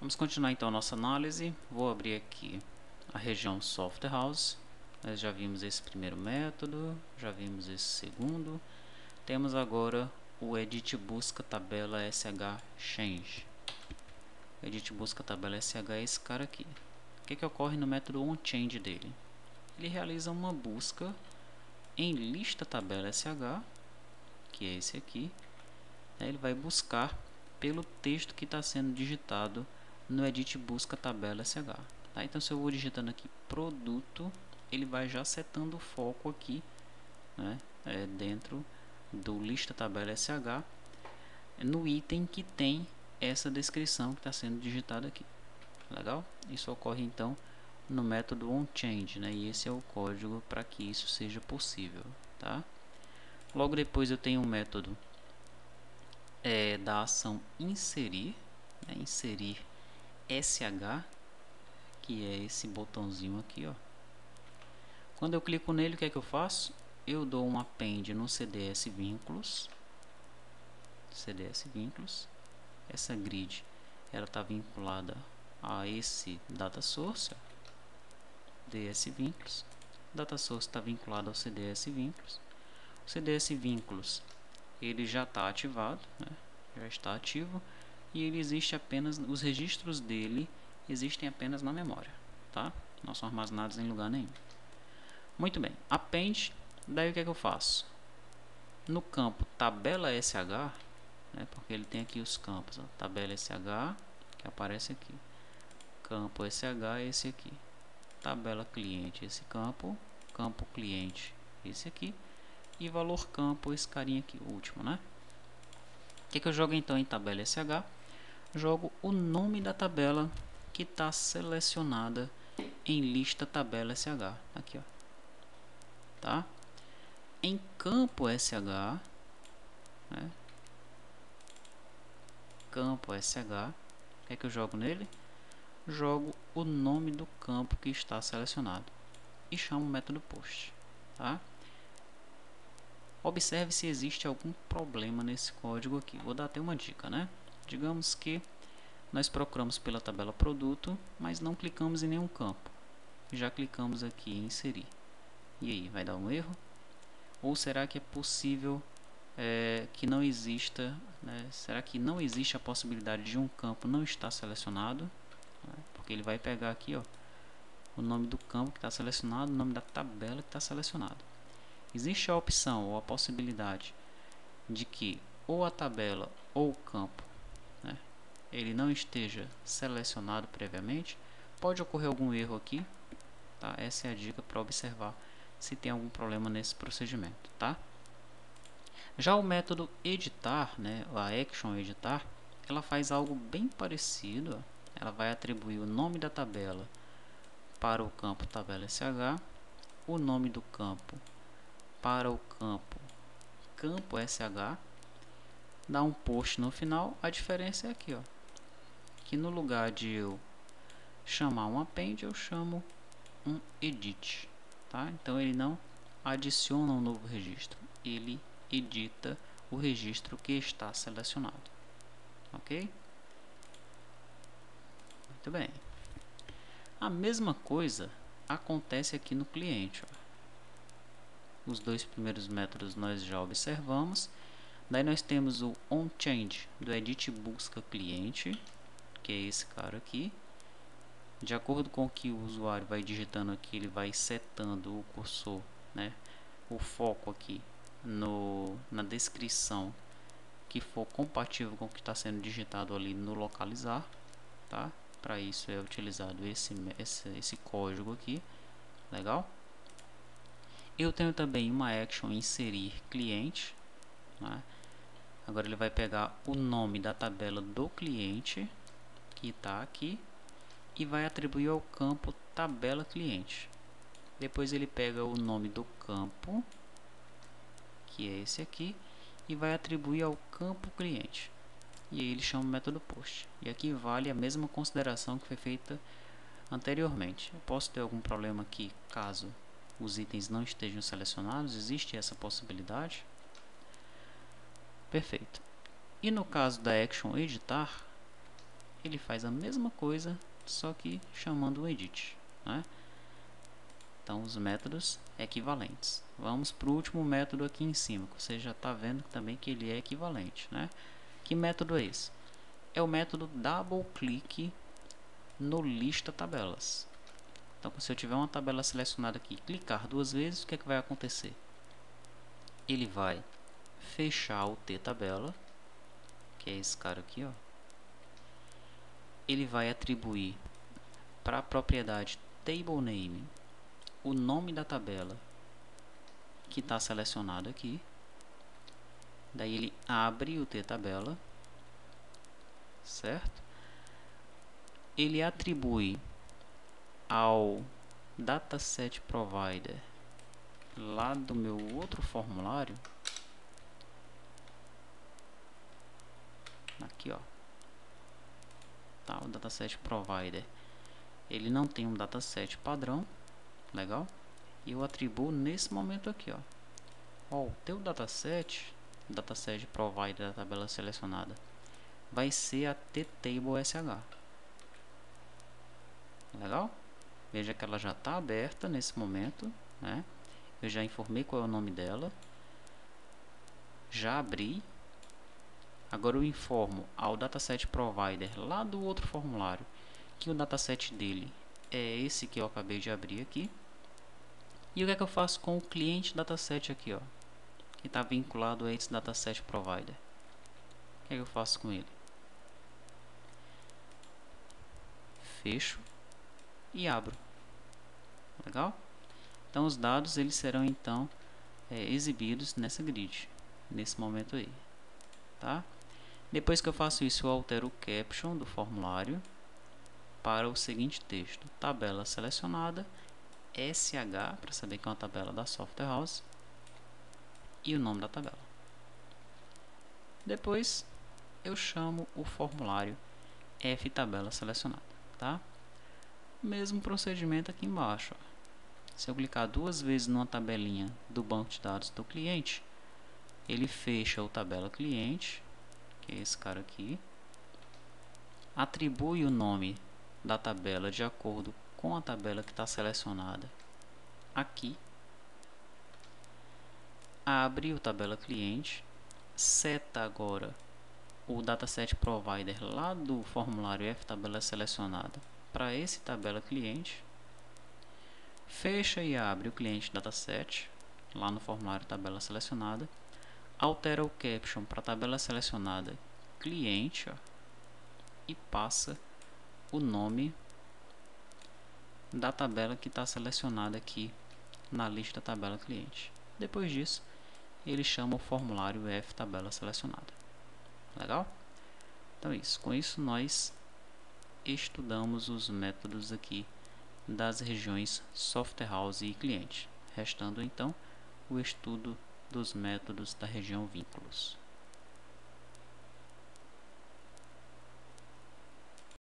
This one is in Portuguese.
Vamos continuar então a nossa análise. Vou abrir aqui a região Software House. Nós já vimos esse primeiro método, já vimos esse segundo. Temos agora o Edit Busca Tabela SH Change. O Edit Busca Tabela SH é esse cara aqui. O que ocorre no método onChange dele? Ele realiza uma busca em lista tabela SH, que é esse aqui. Ele vai buscar pelo texto que está sendo digitado no Edit Busca Tabela SH. Tá? Então, se eu vou digitando aqui produto, ele vai já setando o foco aqui, né, dentro do lista tabela SH, no item que tem essa descrição que está sendo digitada aqui. Legal? Isso ocorre então no método onChange, né? E esse é o código para que isso seja possível, tá? Logo depois eu tenho um método da ação inserir, né? Inserir SH, que é esse botãozinho aqui, ó. Quando eu clico nele, o que é que eu faço? Eu dou um append no CDS vínculos. Essa grid ela está vinculada a esse data source, ó. DS vínculos. Data source está vinculado ao CDS vínculos. O CDS vínculos ele já está ativado, né? Já está ativo, e ele existe apenas, os registros dele existem apenas na memória, tá? Não são armazenados em lugar nenhum. Muito bem, append, daí o que é que eu faço? No campo tabela SH, né, porque ele tem aqui os campos, ó, tabela SH, que aparece aqui, campo SH, esse aqui, tabela cliente, esse campo, campo cliente, esse aqui, e valor campo, esse carinha aqui, o último, né? O que eu jogo então em tabela SH? Jogo o nome da tabela que está selecionada em lista tabela SH, aqui, ó, tá? Em campo SH, né? Campo SH, o que é que eu jogo nele? Jogo o nome do campo que está selecionado e chamo o método post, tá? Observe se existe algum problema nesse código aqui. Vou dar até uma dica, né? Digamos que nós procuramos pela tabela produto, mas não clicamos em nenhum campo. Já clicamos aqui em inserir. E aí, vai dar um erro? Ou será que é possível que não exista, né? Será que não existe a possibilidade de um campo não estar selecionado? Porque ele vai pegar aqui, ó, o nome do campo que está selecionado, o nome da tabela que está selecionado. Existe a opção ou a possibilidade de que ou a tabela ou o campo, né, ele não esteja selecionado previamente. Pode ocorrer algum erro aqui, tá? Essa é a dica para observar se tem algum problema nesse procedimento, tá? Já o método editar, né, a action editar, ela faz algo bem parecido. Ela vai atribuir o nome da tabela para o campo tabela SH, o nome do campo para o campo SH, dá um post no final. A diferença é aqui, ó, que no lugar de eu chamar um append, eu chamo um edit, tá? Então ele não adiciona um novo registro, ele edita o registro que está selecionado, ok? Muito bem. A mesma coisa acontece aqui no cliente, ó. Os dois primeiros métodos nós já observamos. Daí nós temos o onChange do Edit Busca Cliente, que é esse cara aqui. De acordo com o que o usuário vai digitando aqui, ele vai setando o cursor, né, o foco aqui na descrição que for compatível com o que está sendo digitado ali no localizar, tá? Para isso é utilizado esse código aqui, legal? Eu tenho também uma action inserir cliente, né? Agora ele vai pegar o nome da tabela do cliente que está aqui e vai atribuir ao campo tabela cliente. Depois ele pega o nome do campo, que é esse aqui, e vai atribuir ao campo cliente. E aí ele chama o método post. E aqui vale a mesma consideração que foi feita anteriormente. Eu posso ter algum problema aqui caso os itens não estejam selecionados. Existe essa possibilidade. Perfeito. E no caso da action editar, ele faz a mesma coisa, só que chamando o edit, né? Então os métodos equivalentes. Vamos para o último método aqui em cima, que você já está vendo também que ele é equivalente, né? Que método é esse? É o método double click no lista tabelas. Então, se eu tiver uma tabela selecionada aqui, clicar duas vezes, o que é que vai acontecer? Ele vai fechar o T-tabela, que é esse cara aqui, ó. Ele vai atribuir para a propriedade table name o nome da tabela que está selecionado aqui. Daí ele abre o T-tabela, certo? Ele atribui ao dataset provider lá do meu outro formulário, aqui ó, tá, o dataset provider, ele não tem um dataset padrão, legal, e eu atribuo nesse momento aqui, ó, o teu dataset provider da tabela selecionada vai ser a tTableSH, legal? Veja que ela já está aberta nesse momento, né? Eu já informei qual é o nome dela, já abri. Agora eu informo ao dataset provider lá do outro formulário que o dataset dele é esse que eu acabei de abrir aqui. E o que é que eu faço com o cliente dataset aqui, ó, que está vinculado a esse dataset provider? O que é que eu faço com ele? Fecho e abro. Legal? Então os dados eles serão então exibidos nessa grid, nesse momento aí, tá? Depois que eu faço isso, eu altero o caption do formulário para o seguinte texto: tabela selecionada, SH, para saber que é uma tabela da Software House, e o nome da tabela. Depois eu chamo o formulário ftabela selecionada, tá? Mesmo procedimento aqui embaixo, ó. Se eu clicar duas vezes numa tabelinha do banco de dados do cliente, ele fecha o tabela cliente, que é esse cara aqui, atribui o nome da tabela de acordo com a tabela que está selecionada aqui, abre o tabela cliente, seta agora o dataset provider lá do formulário ftabela selecionada para esse tabela cliente, fecha e abre o cliente dataset lá no formulário tabela selecionada, altera o caption para tabela selecionada cliente, ó, e passa o nome da tabela que está selecionada aqui na lista tabela cliente. Depois disso, ele chama o formulário ftabela selecionada. Legal? Então é isso. Com isso nós estudamos os métodos aqui das regiões Software House e cliente, restando então o estudo dos métodos da região vínculos.